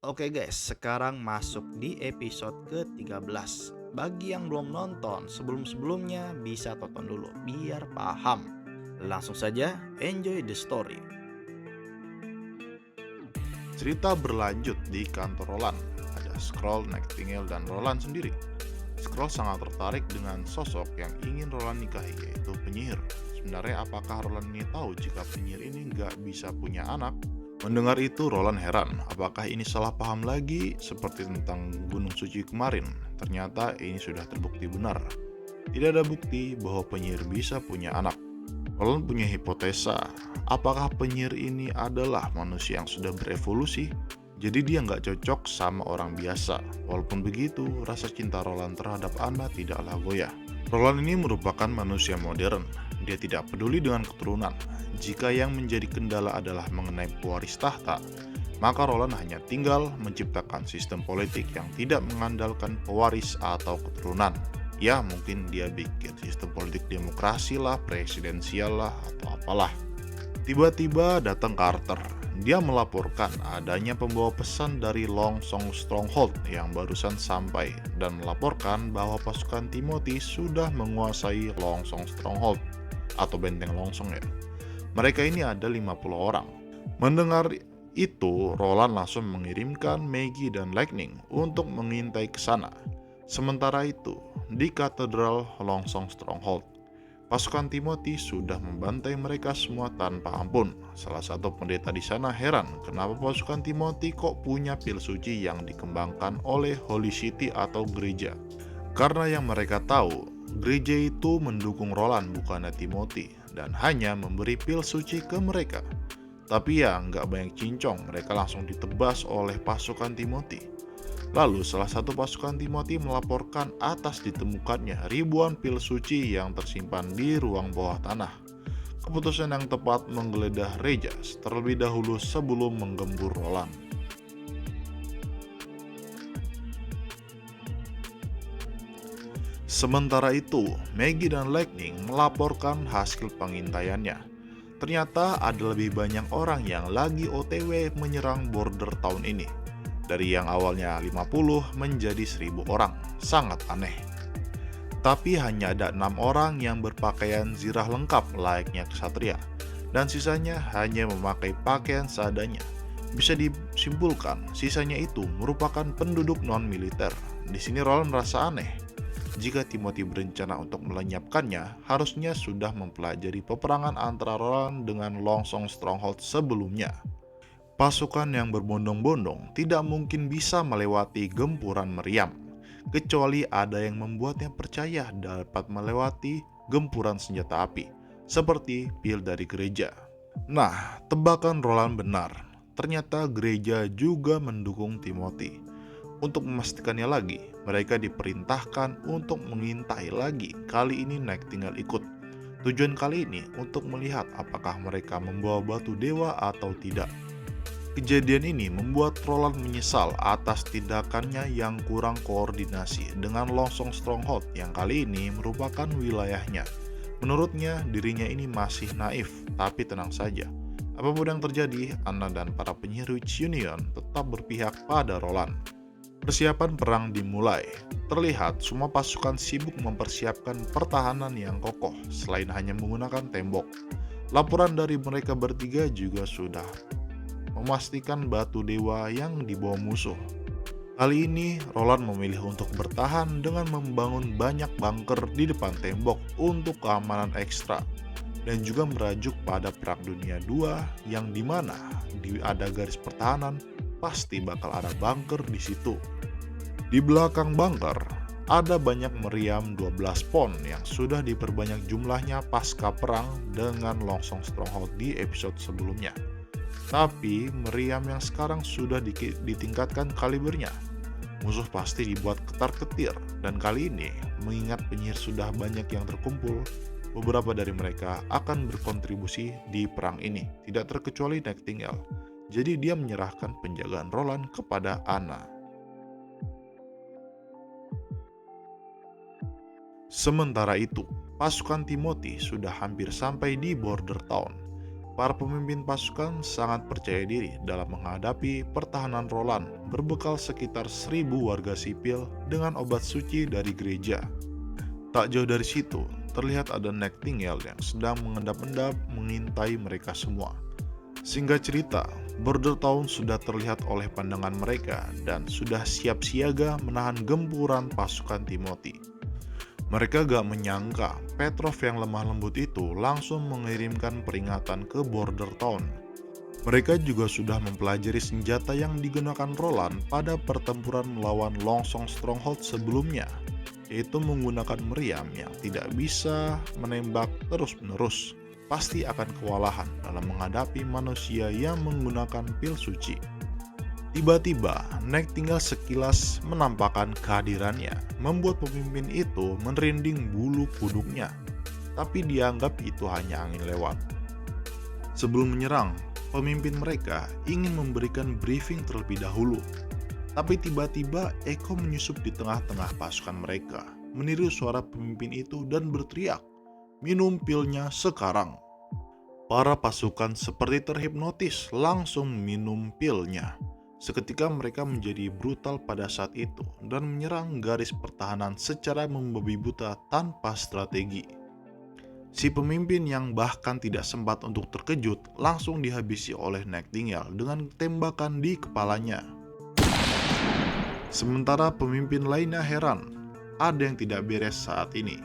Oke guys, sekarang masuk di episode ke-13. Bagi yang belum nonton sebelum-sebelumnya bisa tonton dulu biar paham. Langsung saja enjoy the story. Cerita berlanjut di kantor Roland. Ada Scroll, Nightingale, dan Roland sendiri. Scroll sangat tertarik dengan sosok yang ingin Roland nikahi, yaitu penyihir. Sebenarnya apakah Roland ini tahu jika penyihir ini nggak bisa punya anak? Mendengar itu, Roland heran. Apakah ini salah paham lagi seperti tentang Gunung Suci kemarin? Ternyata ini sudah terbukti benar. Tidak ada bukti bahwa penyihir bisa punya anak. Roland punya hipotesa, apakah penyihir ini adalah manusia yang sudah berevolusi? Jadi dia nggak cocok sama orang biasa. Walaupun begitu, rasa cinta Roland terhadap Anna tidaklah goyah. Roland ini merupakan manusia modern. Dia tidak peduli dengan keturunan. Jika yang menjadi kendala adalah mengenai pewaris tahta, maka Roland hanya tinggal menciptakan sistem politik yang tidak mengandalkan pewaris atau keturunan. Ya mungkin dia bikin sistem politik demokrasi lah, presidensial lah, atau apalah. Tiba-tiba datang Carter. Dia melaporkan adanya pembawa pesan dari Longsong Stronghold yang barusan sampai dan melaporkan bahwa pasukan Timothy sudah menguasai Longsong Stronghold atau benteng Longsong ya. Mereka ini ada 50 orang. Mendengar itu, Roland langsung mengirimkan Maggie dan Lightning untuk mengintai ke sana. Sementara itu, di Katedral Longsong Stronghold, pasukan Timothy sudah membantai mereka semua tanpa ampun. Salah satu pendeta di sana heran kenapa pasukan Timothy kok punya pil suci yang dikembangkan oleh Holy City atau gereja. Karena yang mereka tahu, gereja itu mendukung Roland bukannya Timothy dan hanya memberi pil suci ke mereka. Tapi ya nggak banyak cincong, mereka langsung ditebas oleh pasukan Timothy. Lalu salah satu pasukan Timothy melaporkan atas ditemukannya ribuan pil suci yang tersimpan di ruang bawah tanah. Keputusan yang tepat menggeledah Rejas terlebih dahulu sebelum menggembur Roland. Sementara itu, Maggie dan Lightning melaporkan hasil pengintaiannya. Ternyata ada lebih banyak orang yang lagi OTW menyerang border tahun ini. Dari yang awalnya 50 menjadi 1000 orang, sangat aneh. Tapi hanya ada 6 orang yang berpakaian zirah lengkap layaknya ksatria, dan sisanya hanya memakai pakaian seadanya. Bisa disimpulkan, sisanya itu merupakan penduduk non-militer. Di sini Roland merasa aneh. Jika Timothy berencana untuk melenyapkannya, harusnya sudah mempelajari peperangan antara Roland dengan Longsong Stronghold sebelumnya. Pasukan yang berbondong-bondong tidak mungkin bisa melewati gempuran meriam, kecuali ada yang membuatnya percaya dapat melewati gempuran senjata api, seperti pil dari gereja. Nah, tebakan Roland benar. Ternyata gereja juga mendukung Timothy. Untuk memastikannya lagi, mereka diperintahkan untuk mengintai lagi. Kali ini Nightingale ikut. Tujuan kali ini untuk melihat apakah mereka membawa batu dewa atau tidak. Kejadian ini membuat Roland menyesal atas tindakannya yang kurang koordinasi dengan Longsong Stronghold yang kali ini merupakan wilayahnya. Menurutnya, dirinya ini masih naif, tapi tenang saja. Apapun yang terjadi, Anna dan para penyihir Witch Union tetap berpihak pada Roland. Persiapan perang dimulai. Terlihat semua pasukan sibuk mempersiapkan pertahanan yang kokoh selain hanya menggunakan tembok. Laporan dari mereka bertiga juga sudah memastikan batu dewa yang dibawa musuh. Kali ini, Roland memilih untuk bertahan dengan membangun banyak bunker di depan tembok untuk keamanan ekstra dan juga merajuk pada Perang Dunia II yang dimana ada garis pertahanan pasti bakal ada bunker di situ. Di belakang bunker, ada banyak meriam 12 pon yang sudah diperbanyak jumlahnya pasca perang dengan Longsong Stronghold di episode sebelumnya. Tapi meriam yang sekarang sudah ditingkatkan kalibernya. Musuh pasti dibuat ketar-ketir, dan kali ini mengingat penyihir sudah banyak yang terkumpul, beberapa dari mereka akan berkontribusi di perang ini, tidak terkecuali Nightingale. Jadi dia menyerahkan penjagaan Roland kepada Anna. Sementara itu, pasukan Timothy sudah hampir sampai di border town. para pemimpin pasukan sangat percaya diri dalam menghadapi pertahanan Roland berbekal sekitar 1.000 warga sipil dengan obat suci dari gereja. Tak jauh dari situ, terlihat ada Nightingale yang sedang mengendap-endap mengintai mereka semua. Singkat cerita, Border Town sudah terlihat oleh pandangan mereka dan sudah siap siaga menahan gempuran pasukan Timothy. Mereka gak menyangka Petrov yang lemah lembut itu langsung mengirimkan peringatan ke Border Town. Mereka juga sudah mempelajari senjata yang digunakan Roland pada pertempuran melawan Longsong Stronghold sebelumnya, yaitu menggunakan meriam yang tidak bisa menembak terus-menerus, pasti akan kewalahan dalam menghadapi manusia yang menggunakan pil suci. Tiba-tiba, Nightingale sekilas menampakkan kehadirannya, membuat pemimpin itu merinding bulu kuduknya, tapi dianggap itu hanya angin lewat. Sebelum menyerang, pemimpin mereka ingin memberikan briefing terlebih dahulu. Tapi tiba-tiba Eko menyusup di tengah-tengah pasukan mereka, meniru suara pemimpin itu dan berteriak, "Minum pilnya sekarang." Para pasukan seperti terhipnotis langsung minum pilnya. Seketika mereka menjadi brutal pada saat itu dan menyerang garis pertahanan secara membabi buta tanpa strategi. Si pemimpin yang bahkan tidak sempat untuk terkejut langsung dihabisi oleh Nightingale dengan tembakan di kepalanya. Sementara pemimpin lainnya heran, ada yang tidak beres saat ini.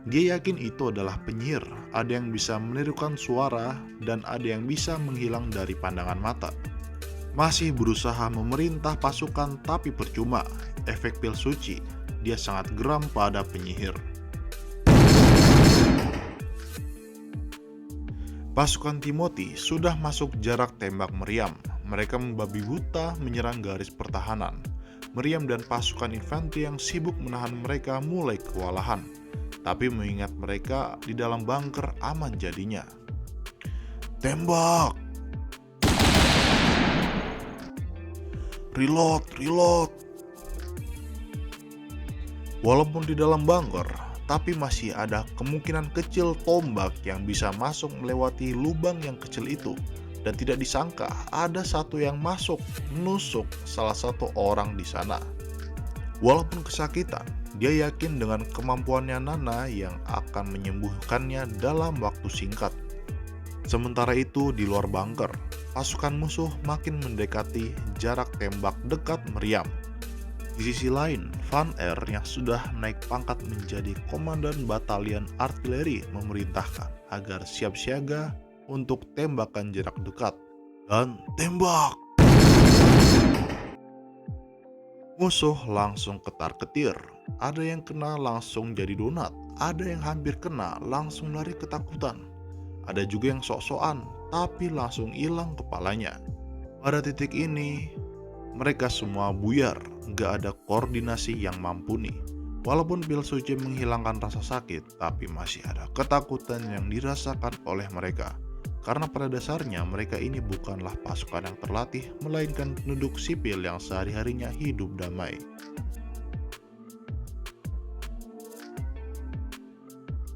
Dia yakin itu adalah penyihir, ada yang bisa menirukan suara, dan ada yang bisa menghilang dari pandangan mata. Masih berusaha memerintah pasukan tapi percuma, efek pil suci, dia sangat geram pada penyihir. Pasukan Timothy sudah masuk jarak tembak meriam, mereka membabi buta menyerang garis pertahanan. Meriam dan pasukan infanteri yang sibuk menahan mereka mulai kewalahan. Tapi mengingat mereka di dalam bunker aman jadinya. Tembak! Reload, reload! Walaupun di dalam bunker, tapi masih ada kemungkinan kecil tombak yang bisa masuk melewati lubang yang kecil itu. Dan tidak disangka ada satu yang masuk menusuk salah satu orang di sana. Walaupun kesakitan, dia yakin dengan kemampuannya Nana yang akan menyembuhkannya dalam waktu singkat. Sementara itu di luar bunker, pasukan musuh makin mendekati jarak tembak dekat meriam. Di sisi lain, Van Er yang sudah naik pangkat menjadi komandan batalion artileri memerintahkan agar siap siaga untuk tembakan jarak dekat. Dan tembak! Musuh langsung ketar-ketir. Ada yang kena langsung jadi donat. Ada yang hampir kena langsung lari ketakutan. Ada juga yang sok-sokan tapi langsung hilang kepalanya. Pada titik ini, mereka semua buyar. Gak ada koordinasi yang mumpuni. Walaupun pil suci menghilangkan rasa sakit, tapi masih ada ketakutan yang dirasakan oleh mereka. Karena pada dasarnya mereka ini bukanlah pasukan yang terlatih, melainkan penduduk sipil yang sehari-harinya hidup damai.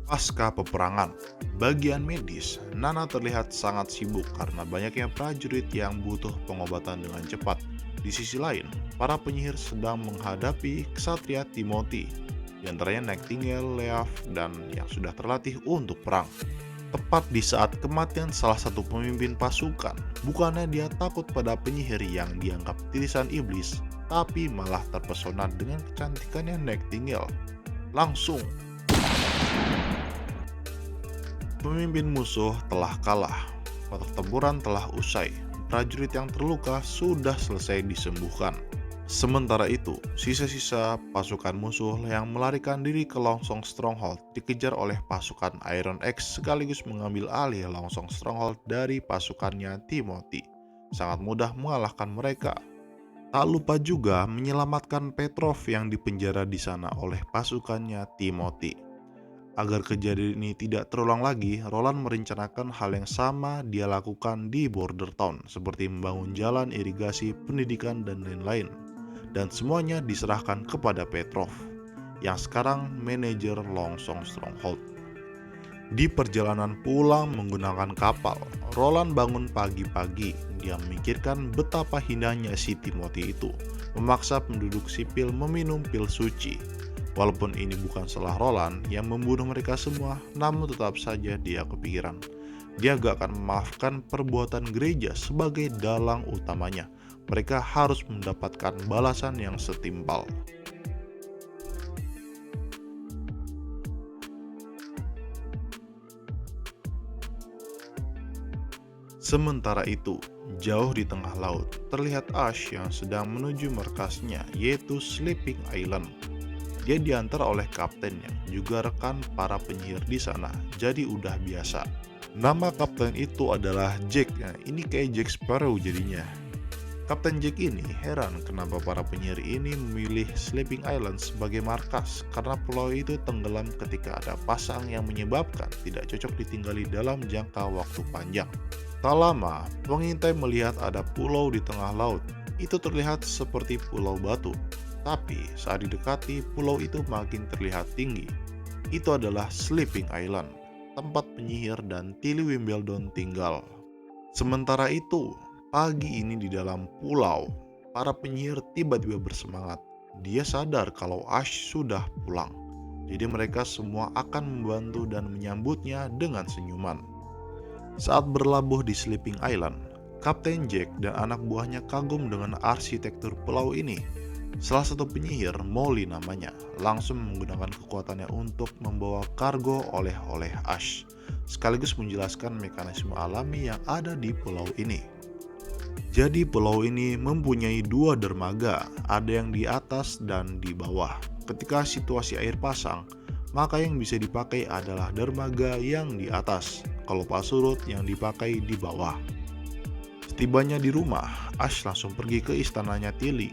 Pasca peperangan, bagian medis, Nana terlihat sangat sibuk karena banyaknya prajurit yang butuh pengobatan dengan cepat. Di sisi lain, para penyihir sedang menghadapi ksatria Timothy, di antaranya Nightingale, Leaf, dan yang sudah terlatih untuk perang. Tepat di saat kematian salah satu pemimpin pasukan, bukannya dia takut pada penyihir yang dianggap tirisan iblis, tapi malah terpesona dengan kecantikannya Nightingale. Langsung, pemimpin musuh telah kalah, pertempuran telah usai, prajurit yang terluka sudah selesai disembuhkan. Sementara itu, sisa-sisa pasukan musuh yang melarikan diri ke Longsong Stronghold dikejar oleh pasukan Iron X sekaligus mengambil alih Longsong Stronghold dari pasukannya Timothy. Sangat mudah mengalahkan mereka. Tak lupa juga menyelamatkan Petrov yang dipenjara di sana oleh pasukannya Timothy. Agar kejadian ini tidak terulang lagi, Roland merencanakan hal yang sama dia lakukan di Border Town, seperti membangun jalan, irigasi, pendidikan, dan lain-lain. Dan semuanya diserahkan kepada Petrov, yang sekarang manajer Longsong Stronghold. Di perjalanan pulang menggunakan kapal, Roland bangun pagi-pagi. Dia memikirkan betapa hindanya si Timothy itu memaksa penduduk sipil meminum pil suci. Walaupun ini bukan salah Roland yang membunuh mereka semua, namun tetap saja dia kepikiran. Dia gak akan memaafkan perbuatan gereja sebagai dalang utamanya. Mereka harus mendapatkan balasan yang setimpal. Sementara itu, jauh di tengah laut, terlihat Ash yang sedang menuju markasnya, yaitu Sleeping Island. Dia diantar oleh kaptennya, juga rekan para penyihir di sana, jadi udah biasa. Nama kapten itu adalah Jack, ini kayak Jack Sparrow jadinya. Kapten Jack ini heran kenapa para penyihir ini memilih Sleeping Island sebagai markas, karena pulau itu tenggelam ketika ada pasang yang menyebabkan tidak cocok ditinggali dalam jangka waktu panjang. Tak lama, pengintai melihat ada pulau di tengah laut. Itu terlihat seperti pulau batu. Tapi saat didekati, pulau itu makin terlihat tinggi. Itu adalah Sleeping Island, tempat penyihir dan Tilly Wimbledon tinggal. Sementara itu, pagi ini di dalam pulau, para penyihir tiba-tiba bersemangat. Dia sadar kalau Ash sudah pulang. Jadi mereka semua akan membantu dan menyambutnya dengan senyuman. Saat berlabuh di Sleeping Island, Kapten Jack dan anak buahnya kagum dengan arsitektur pulau ini. Salah satu penyihir, Molly namanya, langsung menggunakan kekuatannya untuk membawa kargo oleh-oleh Ash, sekaligus menjelaskan mekanisme alami yang ada di pulau ini. Jadi pulau ini mempunyai dua dermaga, ada yang di atas dan di bawah. Ketika situasi air pasang, maka yang bisa dipakai adalah dermaga yang di atas. Kalau pas surut, yang dipakai di bawah. Setibanya di rumah, Ash langsung pergi ke istananya Tilly.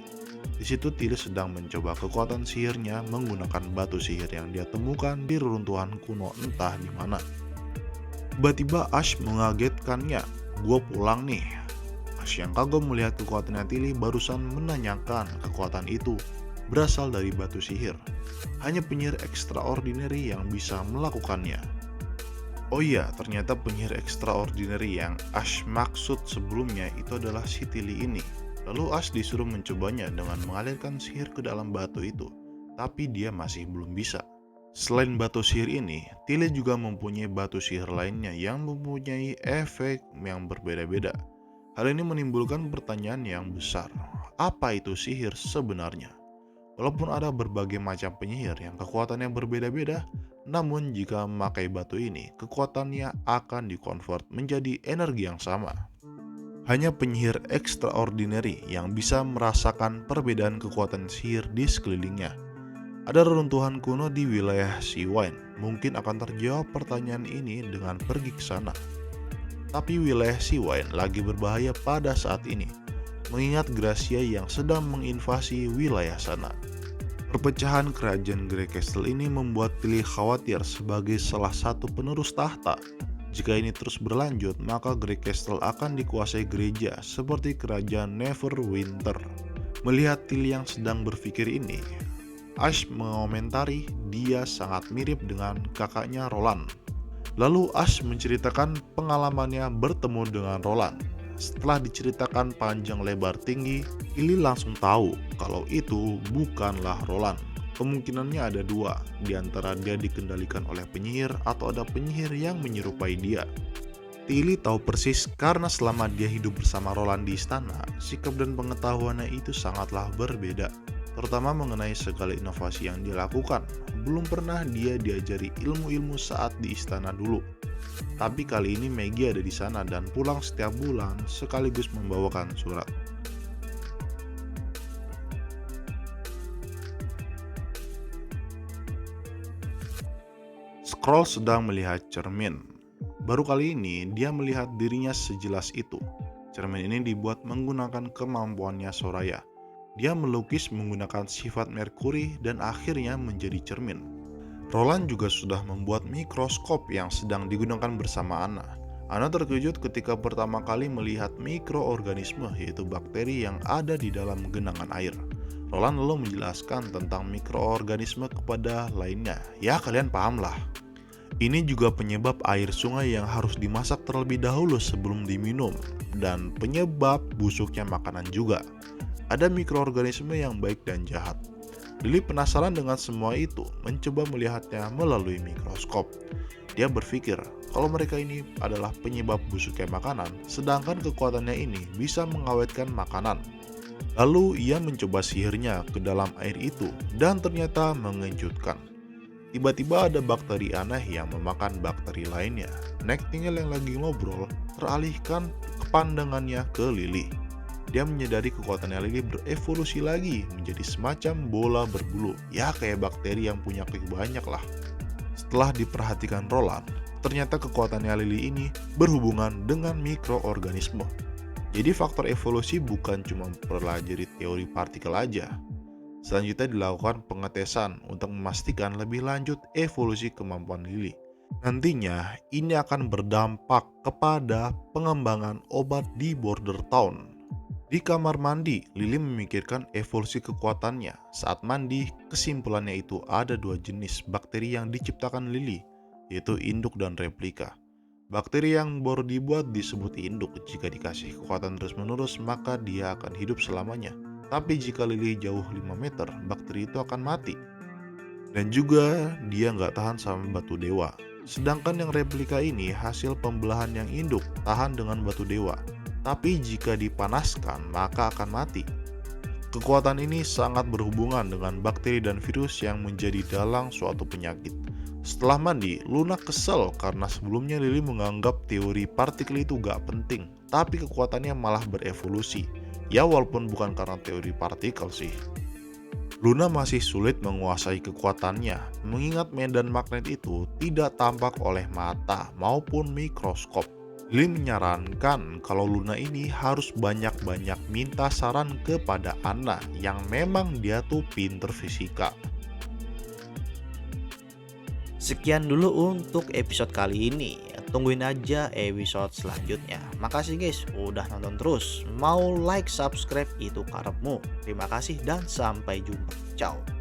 Di situ Tilly sedang mencoba kekuatan sihirnya menggunakan batu sihir yang dia temukan di reruntuhan kuno entah di mana. Tiba-tiba Ash mengagetkannya. "Gua pulang nih." Ash yang kagum melihat kekuatannya Tilly barusan menanyakan kekuatan itu berasal dari batu sihir. Hanya penyihir extraordinary yang bisa melakukannya. Oh iya, ternyata penyihir extraordinary yang Ash maksud sebelumnya itu adalah si Tilly ini. Lalu Ash disuruh mencobanya dengan mengalirkan sihir ke dalam batu itu, tapi dia masih belum bisa. Selain batu sihir ini, Tilly juga mempunyai batu sihir lainnya yang mempunyai efek yang berbeda-beda. Hal ini menimbulkan pertanyaan yang besar. Apa itu sihir sebenarnya? Walaupun ada berbagai macam penyihir yang kekuatannya berbeda-beda, namun jika memakai batu ini, kekuatannya akan dikonvert menjadi energi yang sama. Hanya penyihir extraordinary yang bisa merasakan perbedaan kekuatan sihir di sekelilingnya. Ada reruntuhan kuno di wilayah Seawind. Mungkin akan terjawab pertanyaan ini dengan pergi ke sana. Tapi wilayah Seawind lagi berbahaya pada saat ini, mengingat Gracia yang sedang menginvasi wilayah sana. Perpecahan kerajaan Grey Castle ini membuat Tilly khawatir sebagai salah satu penerus tahta. Jika ini terus berlanjut, maka Grey Castle akan dikuasai gereja seperti kerajaan Neverwinter. Melihat Tilly yang sedang berpikir ini, Ash mengomentari dia sangat mirip dengan kakaknya Roland. Lalu Ash menceritakan pengalamannya bertemu dengan Roland. Setelah diceritakan panjang lebar tinggi, Tilly langsung tahu kalau itu bukanlah Roland. Kemungkinannya ada dua, di antara dia dikendalikan oleh penyihir atau ada penyihir yang menyerupai dia. Tilly tahu persis karena selama dia hidup bersama Roland di istana, sikap dan pengetahuannya itu sangatlah berbeda, terutama mengenai segala inovasi yang dia lakukan. Belum pernah dia diajari ilmu-ilmu saat di istana dulu. Tapi kali ini Maggie ada di sana dan pulang setiap bulan sekaligus membawakan surat. Scroll sedang melihat cermin. Baru kali ini dia melihat dirinya sejelas itu. Cermin ini dibuat menggunakan kemampuannya Soraya. Dia melukis menggunakan sifat Merkuri dan akhirnya menjadi cermin. Roland juga sudah membuat mikroskop yang sedang digunakan bersama Anna. Anna terkejut ketika pertama kali melihat mikroorganisme, yaitu bakteri yang ada di dalam genangan air. Roland lalu menjelaskan tentang mikroorganisme kepada lainnya. Ya, kalian paham lah. Ini juga penyebab air sungai yang harus dimasak terlebih dahulu sebelum diminum, dan penyebab busuknya makanan juga. Ada mikroorganisme yang baik dan jahat. Lily penasaran dengan semua itu, mencoba melihatnya melalui mikroskop. Dia berpikir kalau mereka ini adalah penyebab busuknya makanan, sedangkan kekuatannya ini bisa mengawetkan makanan. Lalu ia mencoba sihirnya ke dalam air itu dan ternyata mengejutkan. Tiba-tiba ada bakteri aneh yang memakan bakteri lainnya. Nightingale yang lagi ngobrol teralihkan kepandangannya ke Lily. Dia menyadari kekuatannya Lily berevolusi lagi menjadi semacam bola berbulu. Ya kayak bakteri yang punya kaki banyak lah. Setelah diperhatikan Roland, ternyata kekuatannya Lily ini berhubungan dengan mikroorganisme. Jadi faktor evolusi bukan cuma mempelajari teori partikel aja. Selanjutnya dilakukan pengetesan untuk memastikan lebih lanjut evolusi kemampuan Lily. Nantinya ini akan berdampak kepada pengembangan obat di Border Town. Di kamar mandi, Lily memikirkan evolusi kekuatannya. Saat mandi, kesimpulannya itu ada 2 jenis bakteri yang diciptakan Lily, yaitu induk dan replika. Bakteri yang baru dibuat disebut induk. Jika dikasih kekuatan terus-menerus, maka dia akan hidup selamanya. Tapi jika Lily jauh 5 meter, bakteri itu akan mati. Dan juga dia nggak tahan sama batu dewa. Sedangkan yang replika ini hasil pembelahan yang induk, tahan dengan batu dewa. Tapi jika dipanaskan, maka akan mati. Kekuatan ini sangat berhubungan dengan bakteri dan virus yang menjadi dalang suatu penyakit. Setelah mandi, Luna kesel karena sebelumnya Lily menganggap teori partikel itu gak penting, tapi kekuatannya malah berevolusi. Ya walaupun bukan karena teori partikel sih. Luna masih sulit menguasai kekuatannya, mengingat medan magnet itu tidak tampak oleh mata maupun mikroskop. Lily menyarankan kalau Luna ini harus banyak-banyak minta saran kepada Anna yang memang dia tuh pinter fisika. Sekian dulu untuk episode kali ini. Tungguin aja episode selanjutnya. Makasih guys udah nonton terus. Mau like, subscribe itu karepmu. Terima kasih dan sampai jumpa. Ciao.